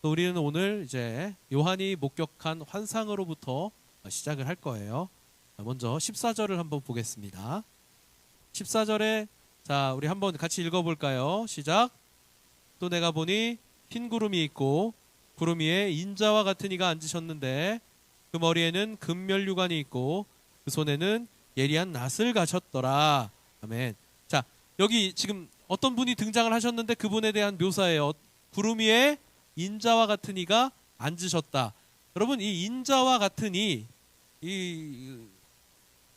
또 우리는 오늘 이제 요한이 목격한 환상으로부터 시작을 할 거예요. 먼저 14절을 한번 보겠습니다. 14절에 자, 우리 한번 같이 읽어볼까요? 시작. 또 내가 보니 흰 구름이 있고 구름 위에 인자와 같은 이가 앉으셨는데 그 머리에는 금면류관이 있고 그 손에는 예리한 낫을 가셨더라. 아멘. 자, 여기 지금 어떤 분이 등장을 하셨는데 그분에 대한 묘사예요. 구름 위에 인자와 같은 이가 앉으셨다. 여러분, 이 인자와 같은 이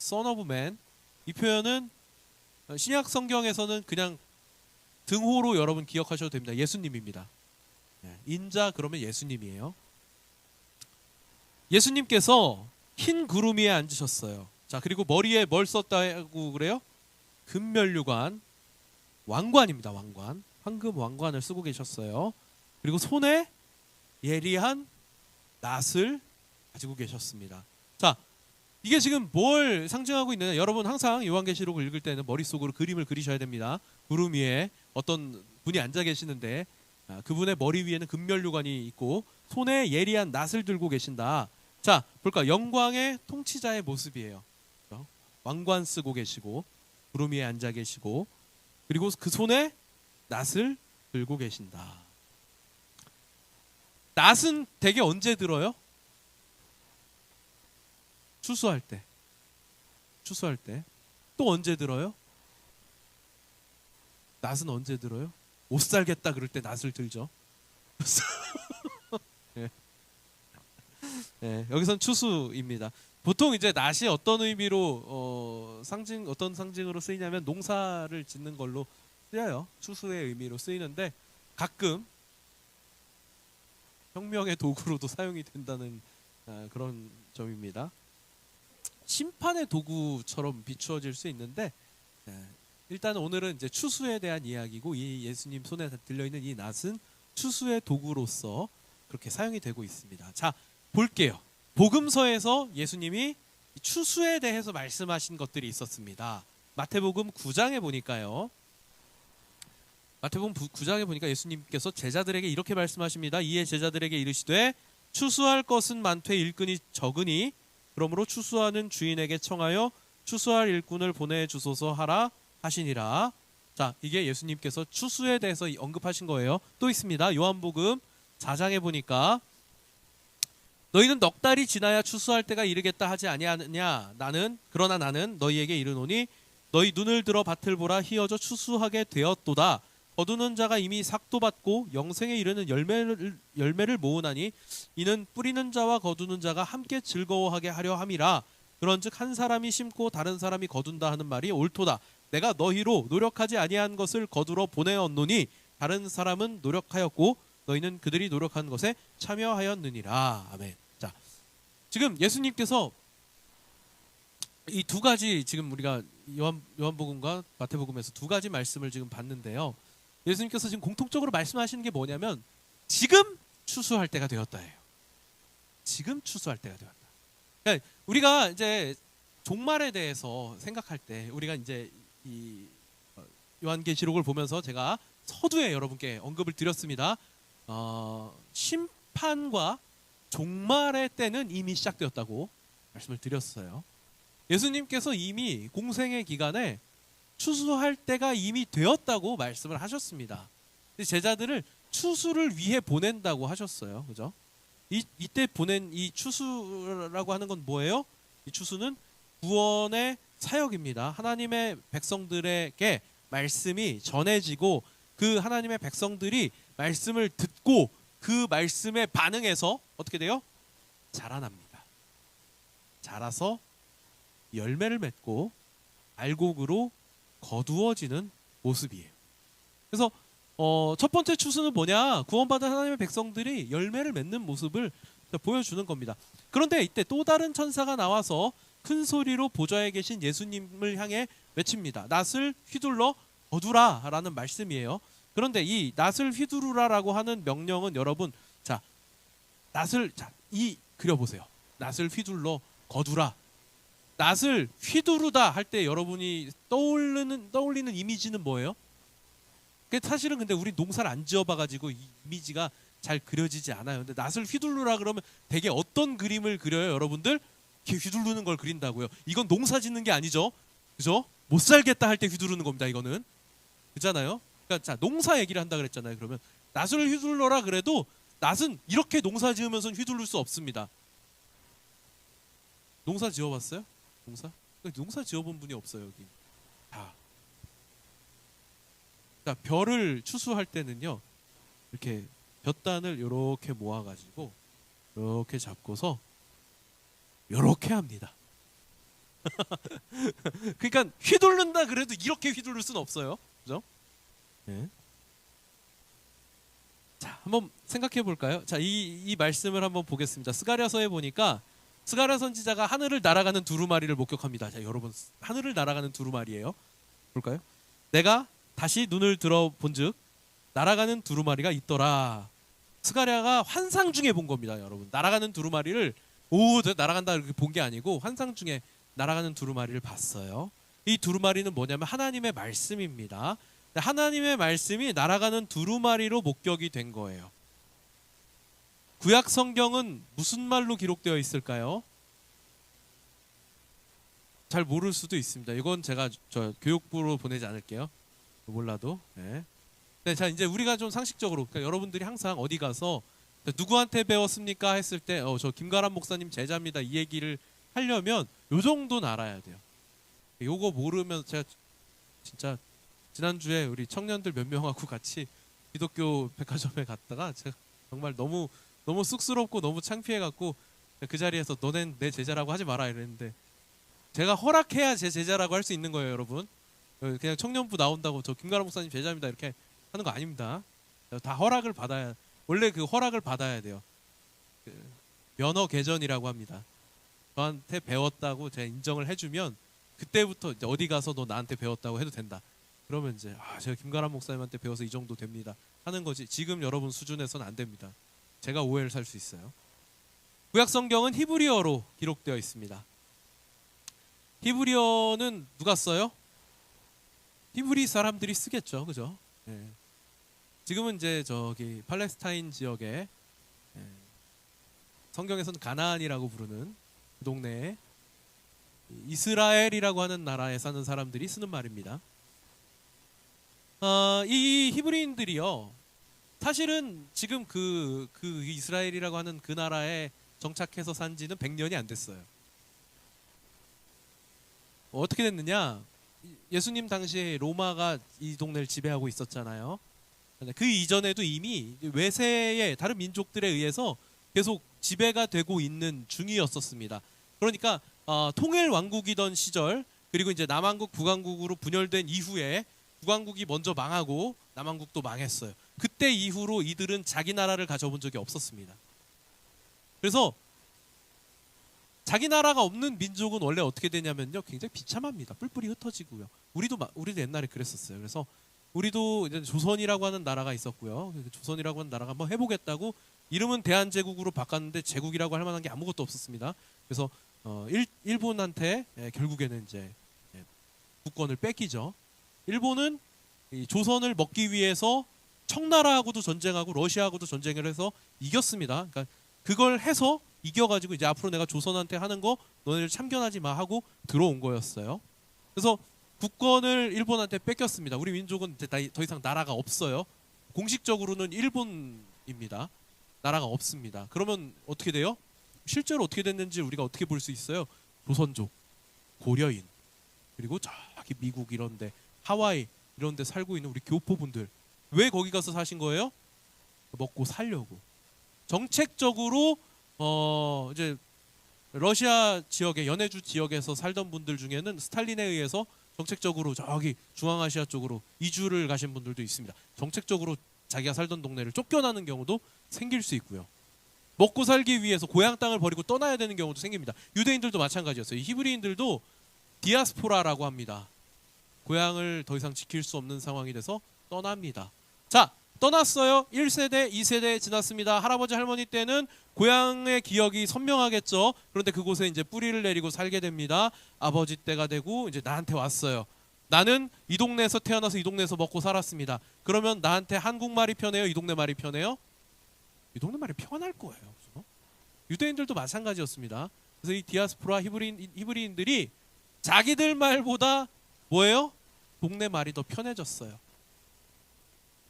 Son of Man, 이 표현은 신약 성경에서는 그냥 등호로 여러분 기억하셔도 됩니다. 예수님입니다. 인자 그러면 예수님이에요. 예수님께서 흰 구름 위에 앉으셨어요. 자, 그리고 머리에 뭘 썼다고 그래요? 금면류관, 왕관입니다. 왕관, 황금 왕관을 쓰고 계셨어요. 그리고 손에 예리한 낫을 가지고 계셨습니다. 자, 이게 지금 뭘 상징하고 있느냐? 여러분 항상 요한계시록을 읽을 때는 머릿속으로 그림을 그리셔야 됩니다. 구름 위에 어떤 분이 앉아 계시는데 그분의 머리 위에는 금면류관이 있고 손에 예리한 낫을 들고 계신다. 자, 볼까? 영광의 통치자의 모습이에요. 왕관 쓰고 계시고 구름 위에 앉아 계시고 그리고 그 손에 낫을 들고 계신다. 낫은 대개 언제 들어요? 추수할 때. 추수할 때. 또 언제 들어요? 낫은 언제 들어요? 못 살겠다 그럴 때 낫을 들죠. 네. 네, 여기선 추수입니다. 보통 이제 낫이 어떤 의미로 어떤 상징으로 쓰이냐면 농사를 짓는 걸로 쓰여요. 추수의 의미로 쓰이는데 가끔 혁명의 도구로도 사용이 된다는 그런 점입니다. 심판의 도구처럼 비추어질 수 있는데 일단 오늘은 이제 추수에 대한 이야기고 이 예수님 손에 들려있는 이 낫은 추수의 도구로서 그렇게 사용이 되고 있습니다. 자, 볼게요. 복음서에서 예수님이 추수에 대해서 말씀하신 것들이 있었습니다. 마태복음 9장에 보니까요. 마태복음 9장에 보니까 예수님께서 제자들에게 이렇게 말씀하십니다. 이에 제자들에게 이르시되 추수할 것은 많되 일꾼이 적으니 그러므로 추수하는 주인에게 청하여 추수할 일꾼을 보내주소서 하라 하시니라. 자, 이게 예수님께서 추수에 대해서 언급하신 거예요. 또 있습니다. 요한복음 4장에 보니까 너희는 넉 달이 지나야 추수할 때가 이르겠다 하지 아니하느냐. 그러나 나는 너희에게 이르노니 너희 눈을 들어 밭을 보라. 희어져 추수하게 되었도다. 거두는 자가 이미 삭도 받고 영생에 이르는 열매를 모으나니 이는 뿌리는 자와 거두는 자가 함께 즐거워하게 하려 함이라. 그런즉 한 사람이 심고 다른 사람이 거둔다 하는 말이 옳도다. 내가 너희로 노력하지 아니한 것을 거두러 보내었노니 다른 사람은 노력하였고 너희는 그들이 노력한 것에 참여하였느니라. 아멘. 자, 지금 예수님께서 이 두 가지 지금 우리가 요한복음과 마태복음에서 두 가지 말씀을 지금 봤는데요. 예수님께서 지금 공통적으로 말씀하시는 게 뭐냐면 지금 추수할 때가 되었다예요. 지금 추수할 때가 되었다. 그러니까 우리가 이제 종말에 대해서 생각할 때 우리가 이제 이 요한계시록을 보면서 제가 서두에 여러분께 언급을 드렸습니다. 심판과 종말의 때는 이미 시작되었다고 말씀을 드렸어요. 예수님께서 이미 공생의 기간에 추수할 때가 이미 되었다고 말씀을 하셨습니다. 제자들을 추수를 위해 보낸다고 하셨어요. 그죠? 이때 보낸 이 추수라고 하는 건 뭐예요? 이 추수는 구원의 사역입니다. 하나님의 백성들에게 말씀이 전해지고 그 하나님의 백성들이 말씀을 듣고 그 말씀에 반응해서 어떻게 돼요? 자라납니다. 자라서 열매를 맺고 알곡으로 거두어지는 모습이에요. 그래서 첫 번째 추수는 뭐냐? 구원받은 하나님의 백성들이 열매를 맺는 모습을 보여주는 겁니다. 그런데 이때 또 다른 천사가 나와서 큰 소리로 보좌에 계신 예수님을 향해 외칩니다. 낫을 휘둘러 거두라 라는 말씀이에요. 그런데 이 낫을 휘두르라라고 하는 명령은 여러분, 자, 낫을 그려보세요. 낫을 휘둘러 거두라. 낫을 휘두르다 할 때 여러분이 떠올리는 이미지는 뭐예요? 사실은 근데 우리 농사를 안 지어봐가지고 이 이미지가 잘 그려지지 않아요. 근데 낫을 휘두르라 그러면 되게 어떤 그림을 그려요, 여러분들? 이렇게 휘두르는 걸 그린다고요. 이건 농사 짓는 게 아니죠. 그죠? 못 살겠다 할 때 휘두르는 겁니다, 이거는. 그잖아요. 그러니까 자, 농사 얘기를 한다 그랬잖아요. 그러면 낫을 휘둘러라 그래도 낫은 이렇게 농사 지으면서 휘두를 수 없습니다. 농사 지어봤어요? 농사 지어본 분이 없어요, 여기. 자, 벼를 추수할 때는요, 이렇게 볕단을 이렇게 모아가지고 이렇게 잡고서 이렇게 합니다. 그러니까 휘두른다 그래도 이렇게 휘두를 수는 없어요, 그죠? 네. 자, 한번 생각해 볼까요? 자, 이 말씀을 한번 보겠습니다. 스가랴서에 보니까 스가랴 선지자가 하늘을 날아가는 두루마리를 목격합니다. 자, 여러분, 하늘을 날아가는 두루마리예요. 볼까요? 내가 다시 눈을 들어본즉 날아가는 두루마리가 있더라. 스가랴가 환상 중에 본 겁니다, 여러분. 날아가는 두루마리를 날아간다 이렇게 본 게 아니고 환상 중에 날아가는 두루마리를 봤어요. 이 두루마리는 뭐냐면 하나님의 말씀입니다. 하나님의 말씀이 날아가는 두루마리로 목격이 된 거예요. 구약 성경은 무슨 말로 기록되어 있을까요? 잘 모를 수도 있습니다. 이건 제가 교육부로 보내지 않을게요. 몰라도. 네. 네, 자, 이제 우리가 좀 상식적으로, 그러니까 여러분들이 항상 어디 가서 누구한테 배웠습니까? 했을 때, 저 김가람 목사님 제자입니다. 이 얘기를 하려면 요 정도는 알아야 돼요. 요거 모르면 제가 진짜 지난주에 우리 청년들 몇 명하고 같이 기독교 백화점에 갔다가 제가 정말 너무 쑥스럽고 너무 창피해갖고 그 자리에서 너넨 내 제자라고 하지 마라 이랬는데, 제가 허락해야 제 제자라고 할 수 있는 거예요, 여러분. 그냥 청년부 나온다고 저 김가람 목사님 제자입니다 이렇게 하는 거 아닙니다. 다 허락을 받아야, 원래 그 허락을 받아야 돼요. 그 면허 개전이라고 합니다. 저한테 배웠다고 제가 인정을 해주면 그때부터 이제 어디 가서 너 나한테 배웠다고 해도 된다. 그러면 이제 제가 김가람 목사님한테 배워서 이 정도 됩니다 하는 거지. 지금 여러분 수준에서는 안 됩니다. 제가 오해를 살 수 있어요. 구약 성경은 히브리어로 기록되어 있습니다. 히브리어는 누가 써요? 히브리 사람들이 쓰겠죠, 그죠? 네. 지금은 이제 저기 팔레스타인 지역에, 성경에서는 가나안이라고 부르는 그 동네에 이스라엘이라고 하는 나라에 사는 사람들이 쓰는 말입니다. 이 히브리인들이요, 사실은 지금 그 이스라엘이라고 하는 그 나라에 정착해서 산 지는 100년이 안 됐어요. 어떻게 됐느냐? 예수님 당시에 로마가 이 동네를 지배하고 있었잖아요. 그 이전에도 이미 외세의 다른 민족들에 의해서 계속 지배가 되고 있는 중이었었습니다. 그러니까 통일 왕국이던 시절, 그리고 이제 남왕국 북왕국으로 분열된 이후에 북왕국이 먼저 망하고 남왕국도 망했어요. 그때 이후로 이들은 자기 나라를 가져본 적이 없었습니다. 그래서 자기 나라가 없는 민족은 원래 어떻게 되냐면요, 굉장히 비참합니다. 뿔뿔이 흩어지고요. 우리도 옛날에 그랬었어요. 그래서 우리도 이제 조선이라고 하는 나라가 있었고요. 조선이라고 하는 나라가 한번 해보겠다고 이름은 대한제국으로 바꿨는데 제국이라고 할 만한 게 아무것도 없었습니다. 그래서 일본한테 결국에는 이제 국권을 뺏기죠. 일본은 이 조선을 먹기 위해서 청나라하고도 전쟁하고 러시아하고도 전쟁을 해서 이겼습니다. 그러니까 그걸 해서 이겨가지고 이제 앞으로 내가 조선한테 하는 거 너네들 참견하지 마 하고 들어온 거였어요. 그래서 국권을 일본한테 뺏겼습니다. 우리 민족은 이제 더 이상 나라가 없어요. 공식적으로는 일본입니다. 나라가 없습니다. 그러면 어떻게 돼요? 실제로 어떻게 됐는지 우리가 어떻게 볼 수 있어요? 조선족, 고려인, 그리고 저기 미국 이런데, 하와이 이런데 살고 있는 우리 교포분들, 왜 거기 가서 사신 거예요? 먹고 살려고. 정책적으로 이제 러시아 지역에, 연해주 지역에서 살던 분들 중에는 스탈린에 의해서 정책적으로 저기 중앙아시아 쪽으로 이주를 가신 분들도 있습니다. 정책적으로 자기가 살던 동네를 쫓겨나는 경우도 생길 수 있고요. 먹고 살기 위해서 고향 땅을 버리고 떠나야 되는 경우도 생깁니다. 유대인들도 마찬가지였어요. 히브리인들도 디아스포라라고 합니다. 고향을 더 이상 지킬 수 없는 상황이 돼서 떠납니다. 자, 떠났어요. 1세대, 2세대 지났습니다. 할아버지 할머니 때는 고향의 기억이 선명하겠죠. 그런데 그곳에 이제 뿌리를 내리고 살게 됩니다. 아버지 때가 되고 이제 나한테 왔어요. 나는 이 동네에서 태어나서 이 동네에서 먹고 살았습니다. 그러면 나한테 한국말이 편해요? 이 동네 말이 편해요? 이 동네 말이 편할 거예요. 그죠? 유대인들도 마찬가지였습니다. 그래서 이 디아스포라 히브리인들이 자기들 말보다 뭐예요? 동네 말이 더 편해졌어요.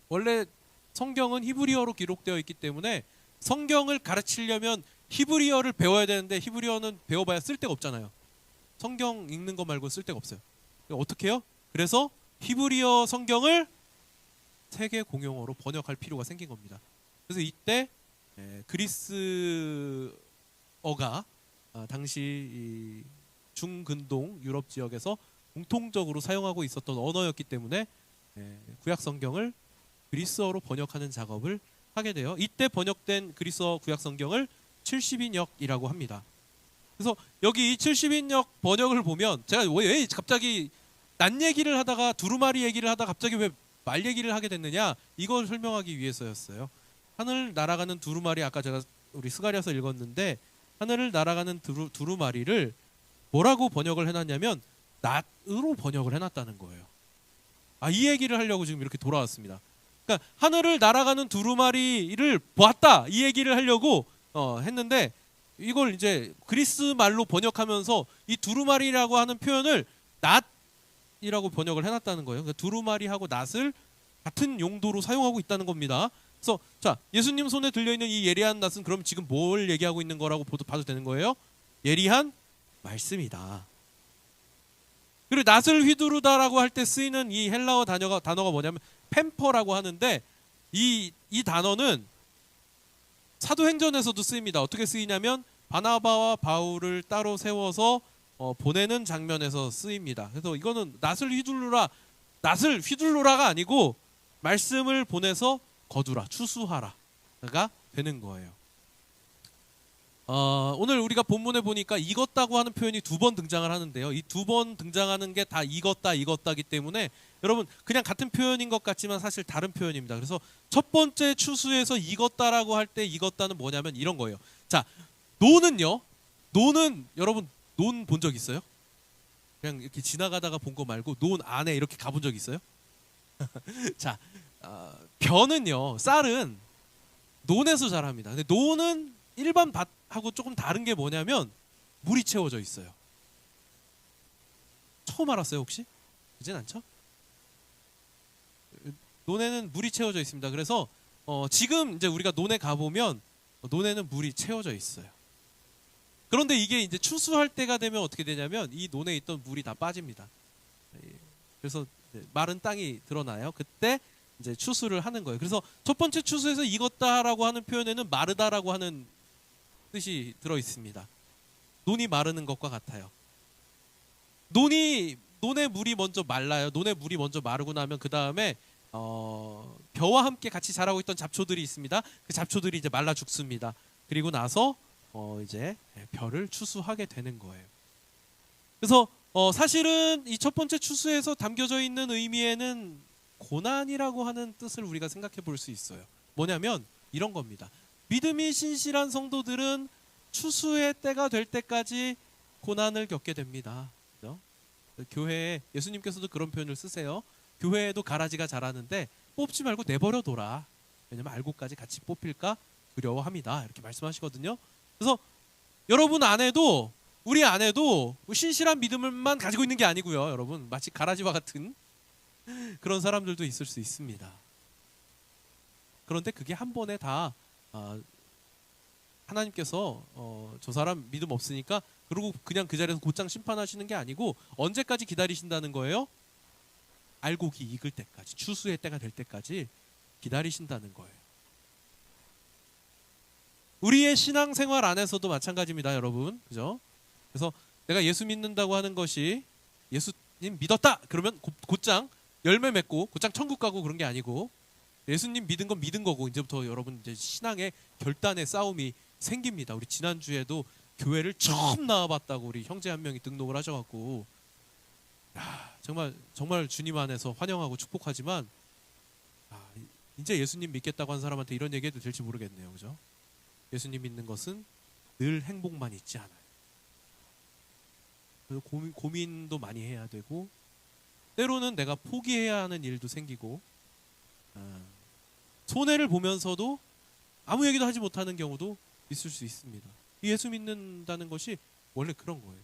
원래 성경은 히브리어로 기록되어 있기 때문에 성경을 가르치려면 히브리어를 배워야 되는데 히브리어는 배워봐야 쓸데가 없잖아요. 성경 읽는 거 말고 쓸데가 없어요. 어떻게 해요? 그래서 히브리어 성경을 세계 공용어로 번역할 필요가 생긴 겁니다. 그래서 이때 그리스어가 당시 이 중근동 유럽 지역에서 공통적으로 사용하고 있었던 언어였기 때문에 구약 성경을 그리스어로 번역하는 작업을 하게 돼요. 이때 번역된 그리스어 구약 성경을 70인역이라고 합니다. 그래서 여기 이 70인역 번역을 보면 제가 왜 갑자기 난 얘기를 하다가 두루마리 얘기를 하다가 갑자기 왜 말 얘기를 하게 됐느냐, 이걸 설명하기 위해서였어요. 하늘 날아가는 두루마리, 아까 제가 우리 스가랴서 읽었는데 하늘을 날아가는 두루마리를 뭐라고 번역을 해놨냐면 낫으로 번역을 해놨다는 거예요. 이 얘기를 하려고 지금 이렇게 돌아왔습니다. 그러니까 하늘을 날아가는 두루마리를 보았다, 이 얘기를 하려고 했는데 이걸 이제 그리스 말로 번역하면서 이 두루마리라고 하는 표현을 낫이라고 번역을 해놨다는 거예요. 그러니까 두루마리하고 낫을 같은 용도로 사용하고 있다는 겁니다. 그래서 자, 예수님 손에 들려있는 이 예리한 낫은 그럼 지금 뭘 얘기하고 있는 거라고 봐도 되는 거예요? 예리한 말씀이다. 그리고 낫을 휘두르다라고 할 때 쓰이는 이 헬라어 단어가 뭐냐면 펜퍼라고 하는데 이 단어는 사도행전에서도 쓰입니다. 어떻게 쓰이냐면 바나바와 바울을 따로 세워서 보내는 장면에서 쓰입니다. 그래서 이거는 낫을 휘둘러라가 아니고 말씀을 보내서 거두라, 추수하라가 되는 거예요. 오늘 우리가 본문에 보니까 익었다고 하는 표현이 2번 등장을 하는데요. 이 2번 등장하는 게 다 익었다기 때문에 여러분 그냥 같은 표현인 것 같지만 사실 다른 표현입니다. 그래서 첫 번째 추수에서 익었다라고 할 때 익었다는 뭐냐면 이런 거예요. 자, 노는요. 노는 여러분 논 본 적 있어요? 그냥 이렇게 지나가다가 본 거 말고 논 안에 이렇게 가본 적 있어요? 자, 벼는요. 쌀은 논에서 자랍니다. 근데 논은 일반 밭하고 조금 다른 게 뭐냐면 물이 채워져 있어요. 처음 알았어요 혹시? 그진 않죠? 논에는 물이 채워져 있습니다. 그래서 지금 이제 우리가 논에 가보면 논에는 물이 채워져 있어요. 그런데 이게 이제 추수할 때가 되면 어떻게 되냐면 이 논에 있던 물이 다 빠집니다. 그래서 마른 땅이 드러나요. 그때 이제 추수를 하는 거예요. 그래서 첫 번째 추수에서 익었다라고 하는 표현에는 마르다라고 하는 뜻이 들어 있습니다. 논이 마르는 것과 같아요. 논의 물이 먼저 말라요. 논의 물이 먼저 마르고 나면 그 다음에 벼와 함께 같이 자라고 있던 잡초들이 있습니다. 그 잡초들이 이제 말라 죽습니다. 그리고 나서 이제 벼를 추수하게 되는 거예요. 그래서 사실은 이 첫 번째 추수에서 담겨져 있는 의미에는 고난이라고 하는 뜻을 우리가 생각해 볼 수 있어요. 뭐냐면 이런 겁니다. 믿음이 신실한 성도들은 추수의 때가 될 때까지 고난을 겪게 됩니다. 그렇죠? 교회에 예수님께서도 그런 표현을 쓰세요. 교회에도 가라지가 자라는데 뽑지 말고 내버려둬라. 왜냐면 알고까지 같이 뽑힐까 두려워합니다. 이렇게 말씀하시거든요. 그래서 여러분 안에도 우리 안에도 신실한 믿음을만 가지고 있는 게 아니고요. 여러분 마치 가라지와 같은 그런 사람들도 있을 수 있습니다. 그런데 그게 한 번에 다 하나님께서 저 사람 믿음 없으니까 그러고 그냥 그 자리에서 곧장 심판하시는 게 아니고 언제까지 기다리신다는 거예요? 알곡이 익을 때까지, 추수의 때가 될 때까지 기다리신다는 거예요. 우리의 신앙생활 안에서도 마찬가지입니다, 여러분. 그죠? 그래서 내가 예수 믿는다고 하는 것이 예수님 믿었다 그러면 곧장 열매 맺고 곧장 천국 가고 그런 게 아니고 예수님 믿은 건 믿은 거고 이제부터 여러분 이제 신앙의 결단의 싸움이 생깁니다. 우리 지난주에도 교회를 처음 나와봤다고 우리 형제 한 명이 등록을 하셔갖고 정말 주님 안에서 환영하고 축복하지만 이제 예수님 믿겠다고 한 사람한테 이런 얘기해도 될지 모르겠네요. 그죠? 예수님 믿는 것은 늘 행복만 있지 않아요. 그래서 고민도 많이 해야 되고 때로는 내가 포기해야 하는 일도 생기고 손해를 보면서도 아무 얘기도 하지 못하는 경우도 있을 수 있습니다. 예수 믿는다는 것이 원래 그런 거예요.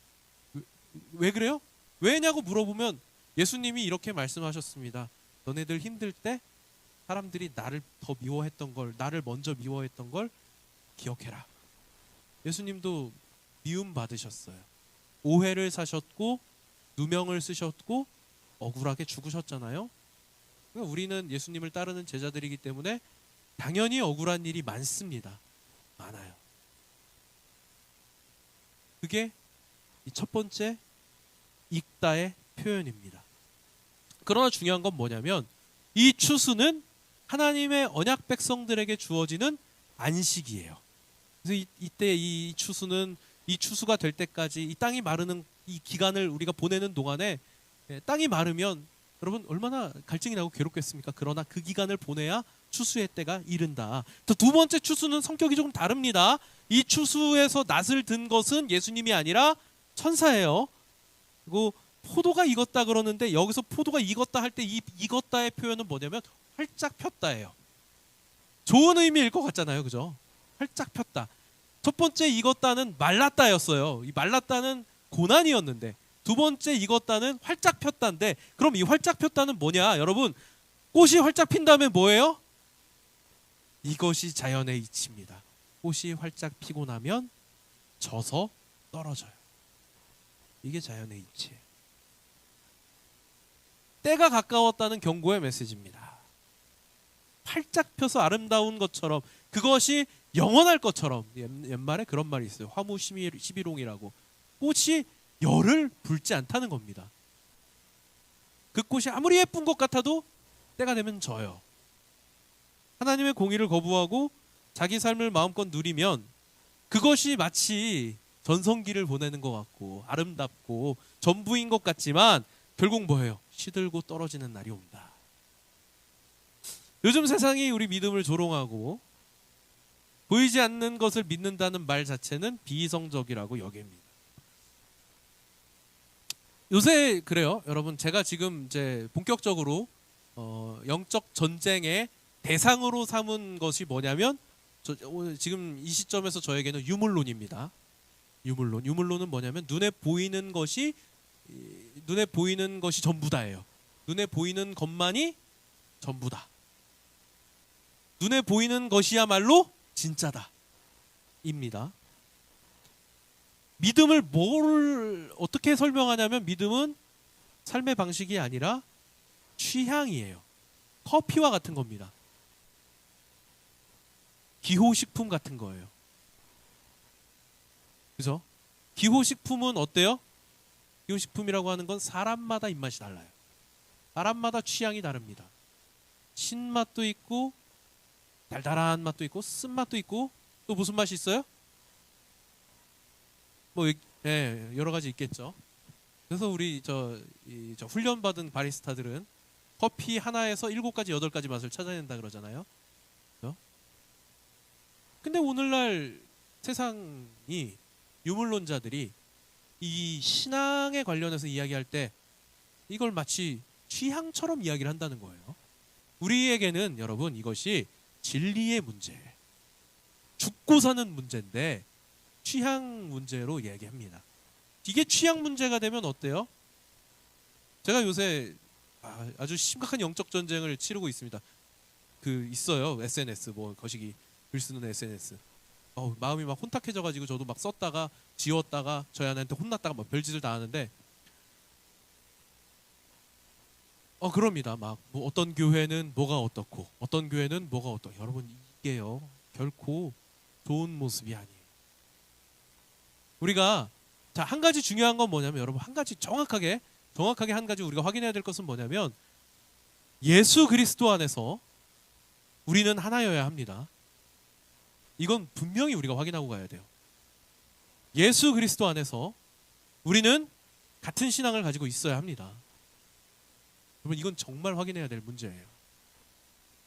왜 그래요? 왜냐고 물어보면 예수님이 이렇게 말씀하셨습니다. 너네들 힘들 때 사람들이 나를 더 미워했던 걸, 나를 먼저 미워했던 걸 기억해라. 예수님도 미움 받으셨어요. 오해를 사셨고 누명을 쓰셨고 억울하게 죽으셨잖아요. 그러니까 우리는 예수님을 따르는 제자들이기 때문에 당연히 억울한 일이 많습니다. 많아요. 그게 이 첫 번째 읽다의 표현입니다. 그러나 중요한 건 뭐냐면 이 추수는 하나님의 언약 백성들에게 주어지는 안식이에요. 그래서 이때 이 추수가 될 때까지 이 땅이 마르는 이 기간을 우리가 보내는 동안에 땅이 마르면 여러분 얼마나 갈증이 나고 괴롭겠습니까? 그러나 그 기간을 보내야 추수의 때가 이른다. 또 두 번째 추수는 성격이 조금 다릅니다. 이 추수에서 낫을 든 것은 예수님이 아니라 천사예요. 그리고 포도가 익었다 그러는데 여기서 포도가 익었다 할 때 이 익었다의 표현은 뭐냐면 활짝 폈다예요. 좋은 의미일 것 같잖아요, 그죠? 활짝 폈다. 첫 번째 익었다는 말랐다였어요. 이 말랐다는 고난이었는데 두 번째 익었다는 활짝 폈다인데 그럼 이 활짝 폈다는 뭐냐? 여러분 꽃이 활짝 핀 다음에 뭐예요? 이것이 자연의 이치입니다. 꽃이 활짝 피고 나면 져서 떨어져요. 이게 자연의 이치예요. 때가 가까웠다는 경고의 메시지입니다. 활짝 펴서 아름다운 것처럼 그것이 영원할 것처럼 옛말에 그런 말이 있어요. 화무 11홍이라고. 꽃이 열을 불지 않다는 겁니다. 그 꽃이 아무리 예쁜 것 같아도 때가 되면 져요. 하나님의 공의를 거부하고 자기 삶을 마음껏 누리면 그것이 마치 전성기를 보내는 것 같고 아름답고 전부인 것 같지만 결국 뭐예요? 시들고 떨어지는 날이 온다. 요즘 세상이 우리 믿음을 조롱하고 보이지 않는 것을 믿는다는 말 자체는 비이성적이라고 여깁니다. 요새 그래요, 여러분. 제가 지금 이제 본격적으로 영적 전쟁의 대상으로 삼은 것이 뭐냐면 지금 이 시점에서 저에게는 유물론입니다. 유물론은 뭐냐면 눈에 보이는 것이 전부다예요. 눈에 보이는 것만이 전부다. 눈에 보이는 것이야말로 진짜다. 입니다. 믿음을 어떻게 설명하냐면 믿음은 삶의 방식이 아니라 취향이에요. 커피와 같은 겁니다. 기호식품 같은 거예요. 그죠? 기호식품은 어때요? 기호식품이라고 하는 건 사람마다 입맛이 달라요. 사람마다 취향이 다릅니다. 신맛도 있고 달달한 맛도 있고 쓴맛도 있고 또 무슨 맛이 있어요? 여러 가지 있겠죠. 그래서 우리 저 훈련받은 바리스타들은 커피 하나에서 7가지 8가지 맛을 찾아낸다 그러잖아요. 그렇죠? 근데 오늘날 세상이 유물론자들이 이 신앙에 관련해서 이야기할 때 이걸 마치 취향처럼 이야기를 한다는 거예요. 우리에게는 여러분 이것이 진리의 문제, 죽고 사는 문제인데 취향 문제로 얘기합니다. 이게 취향 문제가 되면 어때요? 제가 요새 아주 심각한 영적 전쟁을 치르고 있습니다. 있어요. SNS 거시기 글 쓰는 SNS. 마음이 막 혼탁해져가지고 저도 막 썼다가 지웠다가 저희 아내한테 혼났다가 막 별짓을 다 하는데 그럽니다. 막 어떤 교회는 뭐가 어떻고 어떤 교회는 뭐가 어떻고 여러분 이게요 결코 좋은 모습이 아니에요. 우리가 한 가지 중요한 건 뭐냐면 여러분 한 가지 정확하게 한 가지 우리가 확인해야 될 것은 뭐냐면 예수 그리스도 안에서 우리는 하나여야 합니다. 이건 분명히 우리가 확인하고 가야 돼요. 예수 그리스도 안에서 우리는 같은 신앙을 가지고 있어야 합니다. 여러분 이건 정말 확인해야 될 문제예요.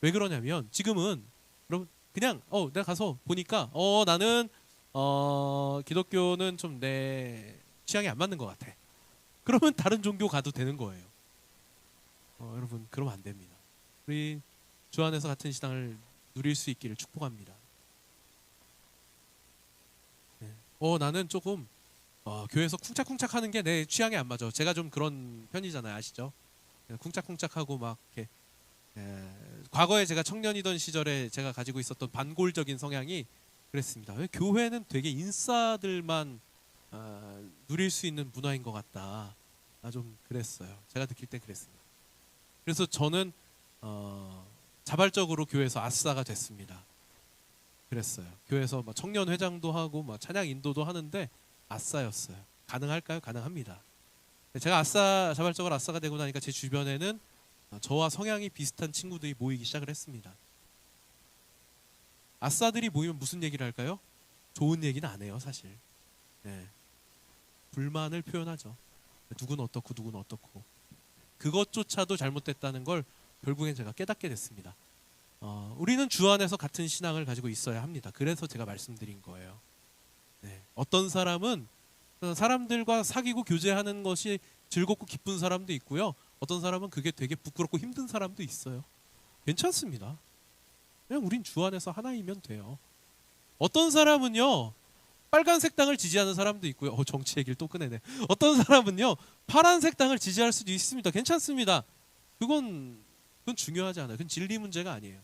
왜 그러냐면 지금은 여러분 그냥 내가 가서 보니까 나는 기독교는 좀 내 취향이 안 맞는 것 같아. 그러면 다른 종교 가도 되는 거예요. 여러분 그러면 안 됩니다. 우리 주 안에서 같은 신앙을 누릴 수 있기를 축복합니다. 나는 조금 교회에서 쿵짝쿵짝 하는 게 내 취향에 안 맞아. 제가 좀 그런 편이잖아요. 아시죠? 그냥 쿵짝쿵짝하고 막 이렇게 과거에 제가 청년이던 시절에 제가 가지고 있었던 반골적인 성향이 그랬습니다. 왜 교회는 되게 인싸들만 누릴 수 있는 문화인 것 같다. 좀 그랬어요. 제가 느낄 땐 그랬습니다. 그래서 저는 자발적으로 교회에서 아싸가 됐습니다. 그랬어요. 교회에서 막 청년 회장도 하고 막 찬양 인도도 하는데 아싸였어요. 가능할까요? 가능합니다. 제가 자발적으로 아싸가 되고 나니까 제 주변에는 저와 성향이 비슷한 친구들이 모이기 시작을 했습니다. 아싸들이 모이면 무슨 얘기를 할까요? 좋은 얘기는 안 해요, 사실. 네. 불만을 표현하죠. 누구는 어떻고 누구는 어떻고. 그것조차도 잘못됐다는 걸 결국엔 제가 깨닫게 됐습니다. 우리는 주 안에서 같은 신앙을 가지고 있어야 합니다. 그래서 제가 말씀드린 거예요. 네. 어떤 사람은 사람들과 사귀고 교제하는 것이 즐겁고 기쁜 사람도 있고요. 어떤 사람은 그게 되게 부끄럽고 힘든 사람도 있어요. 괜찮습니다. 그냥 우린 주 안에서 하나이면 돼요. 어떤 사람은요, 빨간색 당을 지지하는 사람도 있고요. 정치 얘기를 또 꺼내네. 어떤 사람은요, 파란색 당을 지지할 수도 있습니다. 괜찮습니다. 그건 중요하지 않아요. 그건 진리 문제가 아니에요.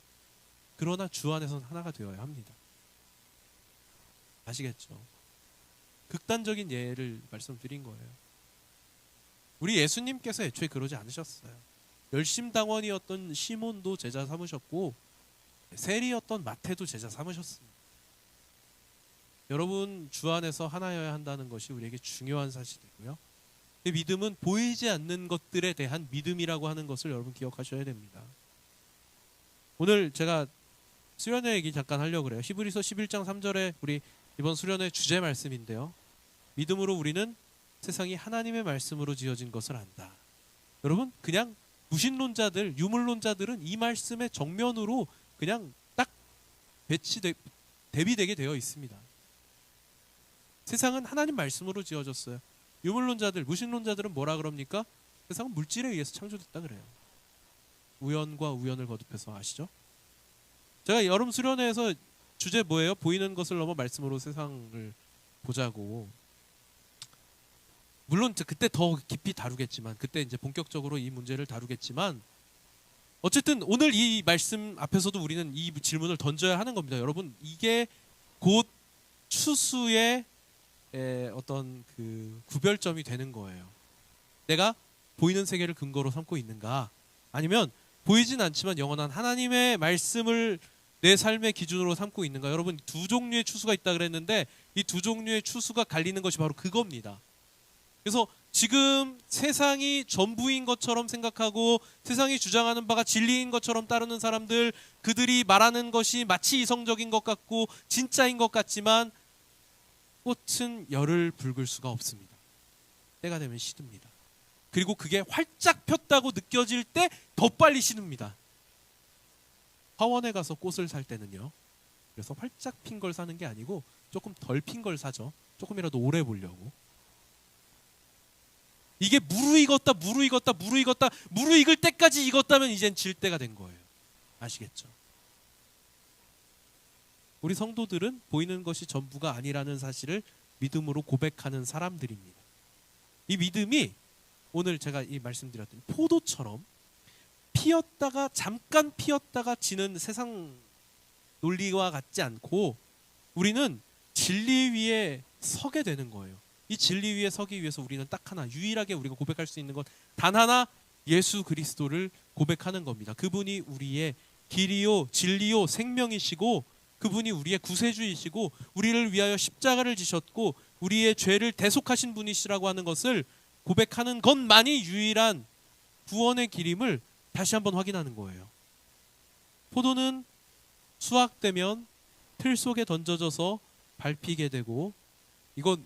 그러나 주 안에서는 하나가 되어야 합니다. 아시겠죠? 극단적인 예를 말씀드린 거예요. 우리 예수님께서 애초에 그러지 않으셨어요. 열심당원이었던 시몬도 제자 삼으셨고 세리였던 마태도 제자 삼으셨습니다. 여러분, 주 안에서 하나여야 한다는 것이 우리에게 중요한 사실이고요. 그 믿음은 보이지 않는 것들에 대한 믿음이라고 하는 것을 여러분 기억하셔야 됩니다. 오늘 제가 수련회 얘기 잠깐 하려고 그래요. 히브리서 11장 3절에 우리 이번 수련회 주제 말씀인데요. 믿음으로 우리는 세상이 하나님의 말씀으로 지어진 것을 안다. 여러분, 그냥 무신론자들, 유물론자들은 이 말씀의 정면으로 그냥 딱 대비되게 되어 있습니다. 세상은 하나님 말씀으로 지어졌어요. 유물론자들, 무신론자들은 뭐라 그럽니까? 세상은 물질에 의해서 창조됐다 그래요. 우연과 우연을 거듭해서. 아시죠? 제가 여름 수련회에서 주제 뭐예요? 보이는 것을 넘어 말씀으로 세상을 보자고. 물론 그때 더 깊이 다루겠지만, 그때 이제 본격적으로 이 문제를 다루겠지만, 어쨌든 오늘 이 말씀 앞에서도 우리는 이 질문을 던져야 하는 겁니다. 여러분, 이게 곧 추수의 어떤 그 구별점이 되는 거예요. 내가 보이는 세계를 근거로 삼고 있는가, 아니면 보이진 않지만 영원한 하나님의 말씀을 내 삶의 기준으로 삼고 있는가. 여러분, 두 종류의 추수가 있다 그랬는데 이 두 종류의 추수가 갈리는 것이 바로 그겁니다. 그래서 지금 세상이 전부인 것처럼 생각하고 세상이 주장하는 바가 진리인 것처럼 따르는 사람들, 그들이 말하는 것이 마치 이성적인 것 같고 진짜인 것 같지만 꽃은 열을 붉을 수가 없습니다. 때가 되면 시듭니다. 그리고 그게 활짝 폈다고 느껴질 때 더 빨리 시듭니다. 화원에 가서 꽃을 살 때는요, 그래서 활짝 핀 걸 사는 게 아니고 조금 덜 핀 걸 사죠. 조금이라도 오래 보려고. 이게 무르익었다 무르익을 때까지 익었다면 이젠 질 때가 된 거예요. 아시겠죠? 우리 성도들은 보이는 것이 전부가 아니라는 사실을 믿음으로 고백하는 사람들입니다. 이 믿음이 오늘 제가 이 말씀드렸던 포도처럼 잠깐 피었다가 지는 세상 논리와 같지 않고 우리는 진리 위에 서게 되는 거예요. 이 진리 위에 서기 위해서 우리는 딱 하나, 유일하게 우리가 고백할 수 있는 것 단 하나, 예수 그리스도를 고백하는 겁니다. 그분이 우리의 길이요 진리요 생명이시고, 그분이 우리의 구세주이시고 우리를 위하여 십자가를 지셨고 우리의 죄를 대속하신 분이시라고 하는 것을 고백하는 것만이 유일한 구원의 길임을 다시 한번 확인하는 거예요. 포도는 수확되면 틀 속에 던져져서 밟히게 되고,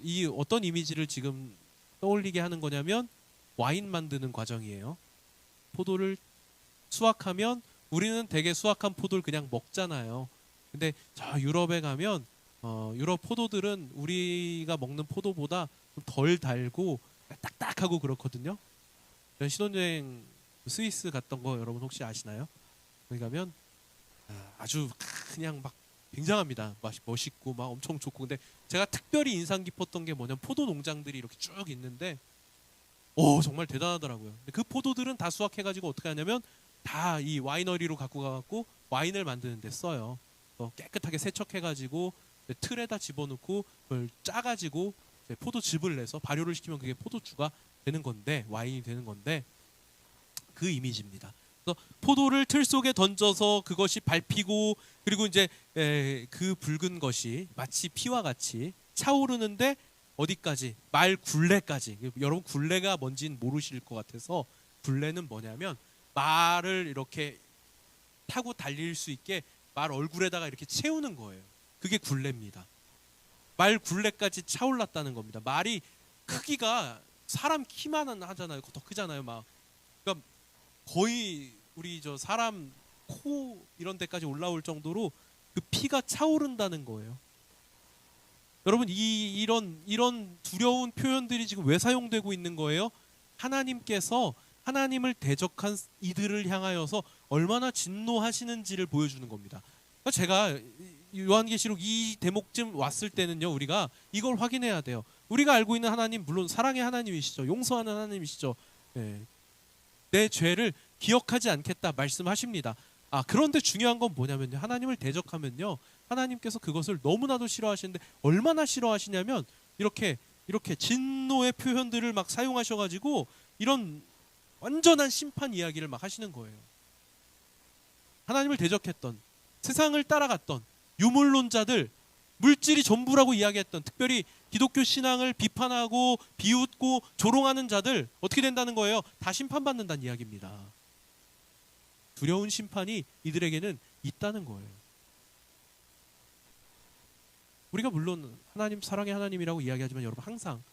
이 어떤 이미지를 지금 떠올리게 하는 거냐면 와인 만드는 과정이에요. 포도를 수확하면 우리는 대개 수확한 포도를 그냥 먹잖아요. 근데 저 유럽에 가면 유럽 포도들은 우리가 먹는 포도보다 좀 덜 달고 딱딱하고 그렇거든요. 신혼여행 스위스 갔던 거 여러분 혹시 아시나요? 거기 가면 아주 그냥 막 굉장합니다. 멋있고 막 엄청 좋고. 근데 제가 특별히 인상 깊었던 게 뭐냐면 포도 농장들이 이렇게 쭉 있는데 정말 대단하더라고요. 근데 그 포도들은 다 수확해가지고 어떻게 하냐면 다 이 와이너리로 갖고 가갖고 와인을 만드는 데 써요. 깨끗하게 세척해가지고 틀에다 집어넣고 그걸 짜가지고 포도즙을 내서 발효를 시키면 그게 포도주가 되는 건데, 와인이 되는 건데, 그 이미지입니다. 그래서 포도를 틀 속에 던져서 그것이 밟히고, 그리고 이제 그 붉은 것이 마치 피와 같이 차오르는데 어디까지? 말 굴레까지. 여러분 굴레가 뭔지는 모르실 것 같아서, 굴레는 뭐냐면 말을 이렇게 타고 달릴 수 있게 말 얼굴에다가 이렇게 채우는 거예요. 그게 굴레입니다. 말 굴레까지 차올랐다는 겁니다. 말이 크기가 사람 키만 하잖아요. 더 크잖아요. 그러니까 거의 우리 사람 코 이런 데까지 올라올 정도로 그 피가 차오른다는 거예요. 여러분 이런 두려운 표현들이 지금 왜 사용되고 있는 거예요? 하나님께서 하나님을 대적한 이들을 향하여서 얼마나 진노하시는지를 보여주는 겁니다. 그러니까 제가 요한계시록 이 대목쯤 왔을 때는요, 우리가 이걸 확인해야 돼요. 우리가 알고 있는 하나님, 물론 사랑의 하나님이시죠. 용서하는 하나님이시죠. 내 죄를 기억하지 않겠다 말씀하십니다. 그런데 중요한 건 뭐냐면요, 하나님을 대적하면요, 하나님께서 그것을 너무나도 싫어하시는데, 얼마나 싫어하시냐면 이렇게 진노의 표현들을 막 사용하셔가지고 이런 완전한 심판 이야기를 막 하시는 거예요. 하나님을 대적했던, 세상을 따라갔던 유물론자들, 물질이 전부라고 이야기했던, 특별히 기독교 신앙을 비판하고 비웃고 조롱하는 자들 어떻게 된다는 거예요? 다 심판받는다는 이야기입니다. 두려운 심판이 이들에게는 있다는 거예요. 우리가 물론 하나님, 사랑의 하나님이라고 이야기하지만 여러분, 항상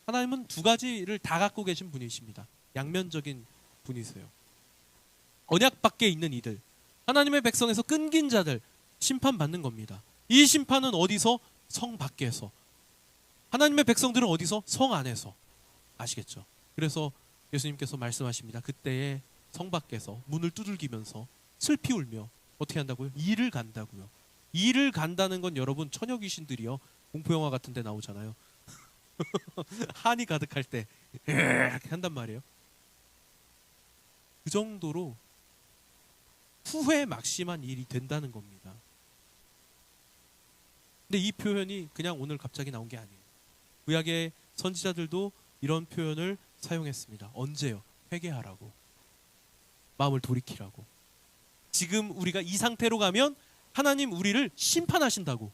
하나님은 두 가지를 다 갖고 계신 분이십니다. 양면적인 분이세요. 언약 밖에 있는 이들, 하나님의 백성에서 끊긴 자들 심판받는 겁니다. 이 심판은 어디서? 성 밖에서. 하나님의 백성들은 어디서? 성 안에서. 아시겠죠? 그래서 예수님께서 말씀하십니다. 그때에 성 밖에서 문을 두들기면서 슬피 울며 어떻게 한다고요? 이를 간다고요. 이를 간다는 건 여러분, 처녀 귀신들이요, 공포영화 같은 데 나오잖아요. 한이 가득할 때 이렇게 한단 말이에요. 그 정도로 후회 막심한 일이 된다는 겁니다. 근데 이 표현이 그냥 오늘 갑자기 나온 게 아니에요. 구약의 선지자들도 이런 표현을 사용했습니다. 언제요? 회개하라고. 마음을 돌이키라고. 지금 우리가 이 상태로 가면 하나님 우리를 심판하신다고.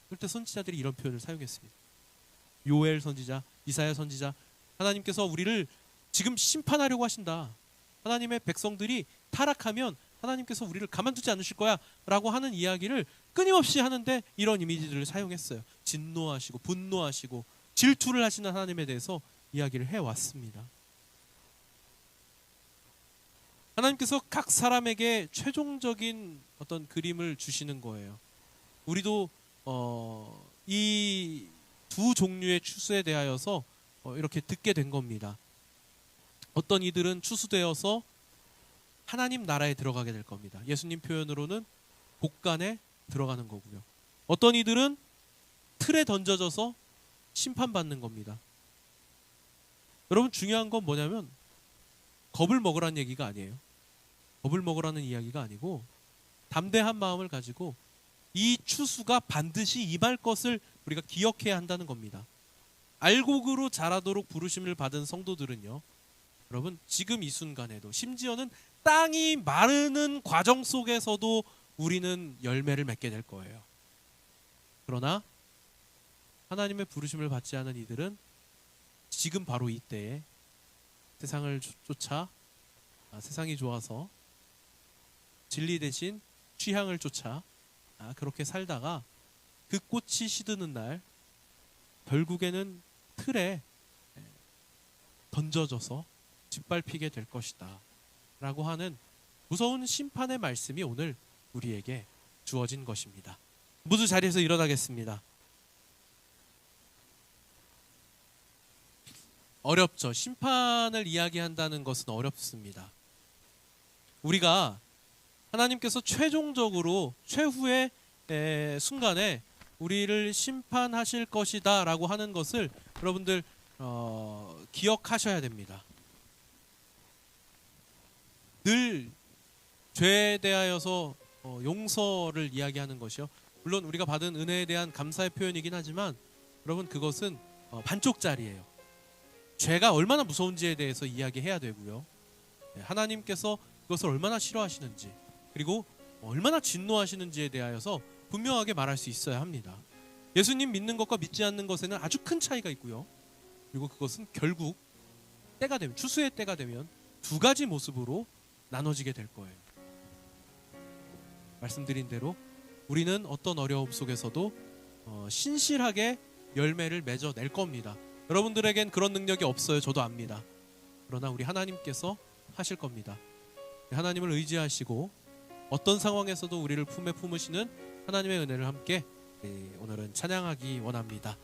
그럴 때 선지자들이 이런 표현을 사용했습니다. 요엘 선지자, 이사야 선지자, 하나님께서 우리를 지금 심판하려고 하신다. 하나님의 백성들이 타락하면 하나님께서 우리를 가만두지 않으실 거야 라고 하는 이야기를 끊임없이 하는데, 이런 이미지들을 사용했어요. 진노하시고 분노하시고 질투를 하시는 하나님에 대해서 이야기를 해왔습니다. 하나님께서 각 사람에게 최종적인 어떤 그림을 주시는 거예요. 우리도 이 두 종류의 추수에 대하여서 이렇게 듣게 된 겁니다. 어떤 이들은 추수되어서 하나님 나라에 들어가게 될 겁니다. 예수님 표현으로는 복간에 들어가는 거고요. 어떤 이들은 틀에 던져져서 심판받는 겁니다. 여러분, 중요한 건 뭐냐면 겁을 먹으라는 얘기가 아니에요. 겁을 먹으라는 이야기가 아니고, 담대한 마음을 가지고 이 추수가 반드시 임할 것을 우리가 기억해야 한다는 겁니다. 알곡으로 자라도록 부르심을 받은 성도들은요, 여러분, 지금 이 순간에도, 심지어는 땅이 마르는 과정 속에서도 우리는 열매를 맺게 될 거예요. 그러나 하나님의 부르심을 받지 않은 이들은 지금 바로 이때에 세상을 쫓아, 세상이 좋아서 진리 대신 취향을 쫓아 그렇게 살다가 그 꽃이 시드는 날 결국에는 틀에 던져져서 짓밟히게 될 것이다 라고 하는 무서운 심판의 말씀이 오늘 우리에게 주어진 것입니다. 모두 자리에서 일어나겠습니다. 어렵죠. 심판을 이야기한다는 것은 어렵습니다. 우리가 하나님께서 최종적으로 최후의 순간에 우리를 심판하실 것이다라고 하는 것을 여러분들 기억하셔야 됩니다. 늘 죄에 대하여서 용서를 이야기하는 것이요. 물론 우리가 받은 은혜에 대한 감사의 표현이긴 하지만 여러분 그것은 반쪽짜리예요. 죄가 얼마나 무서운지에 대해서 이야기해야 되고요. 하나님께서 그것을 얼마나 싫어하시는지 그리고 얼마나 진노하시는지에 대하여서 분명하게 말할 수 있어야 합니다. 예수님 믿는 것과 믿지 않는 것에는 아주 큰 차이가 있고요. 그리고 그것은 결국 때가 되면 추수의 때가 되면 두 가지 모습으로 나눠지게 될 거예요. 말씀드린 대로 우리는 어떤 어려움 속에서도 신실하게 열매를 맺어낼 겁니다. 여러분들에겐 그런 능력이 없어요. 저도 압니다. 그러나 우리 하나님께서 하실 겁니다. 하나님을 의지하시고 어떤 상황에서도 우리를 품에 품으시는 하나님의 은혜를 함께 오늘은 찬양하기 원합니다.